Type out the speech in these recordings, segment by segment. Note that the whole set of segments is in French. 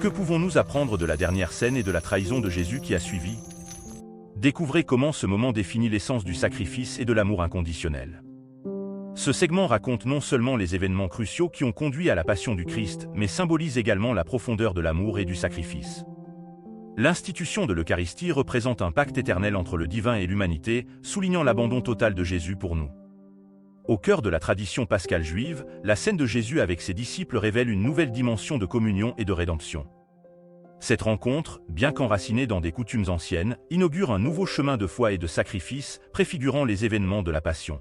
Que pouvons-nous apprendre de la dernière scène et de la trahison de Jésus qui a suivi? Découvrez comment ce moment définit l'essence du sacrifice et de l'amour inconditionnel. Ce segment raconte non seulement les événements cruciaux qui ont conduit à la passion du Christ, mais symbolise également la profondeur de l'amour et du sacrifice. L'institution de l'Eucharistie représente un pacte éternel entre le divin et l'humanité, soulignant l'abandon total de Jésus pour nous. Au cœur de la tradition pascale juive, la scène de Jésus avec ses disciples révèle une nouvelle dimension de communion et de rédemption. Cette rencontre, bien qu'enracinée dans des coutumes anciennes, inaugure un nouveau chemin de foi et de sacrifice, préfigurant les événements de la Passion.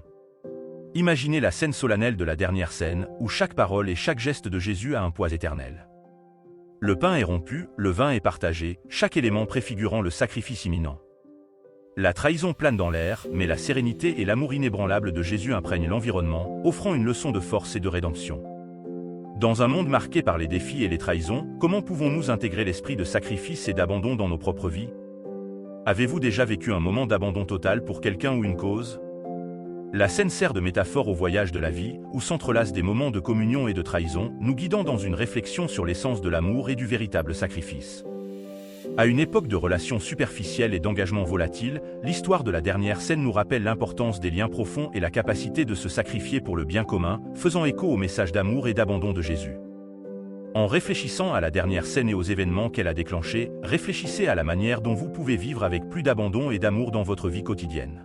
Imaginez la scène solennelle de la dernière scène, où chaque parole et chaque geste de Jésus a un poids éternel. Le pain est rompu, le vin est partagé, chaque élément préfigurant le sacrifice imminent. La trahison plane dans l'air, mais la sérénité et l'amour inébranlable de Jésus imprègnent l'environnement, offrant une leçon de force et de rédemption. Dans un monde marqué par les défis et les trahisons, comment pouvons-nous intégrer l'esprit de sacrifice et d'abandon dans nos propres vies? Avez-vous déjà vécu un moment d'abandon total pour quelqu'un ou une cause? La scène sert de métaphore au voyage de la vie, où s'entrelacent des moments de communion et de trahison, nous guidant dans une réflexion sur l'essence de l'amour et du véritable sacrifice. À une époque de relations superficielles et d'engagements volatiles, l'histoire de la dernière scène nous rappelle l'importance des liens profonds et la capacité de se sacrifier pour le bien commun, faisant écho au message d'amour et d'abandon de Jésus. En réfléchissant à la dernière scène et aux événements qu'elle a déclenchés, réfléchissez à la manière dont vous pouvez vivre avec plus d'abandon et d'amour dans votre vie quotidienne.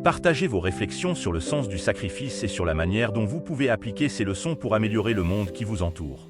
Partagez vos réflexions sur le sens du sacrifice et sur la manière dont vous pouvez appliquer ces leçons pour améliorer le monde qui vous entoure.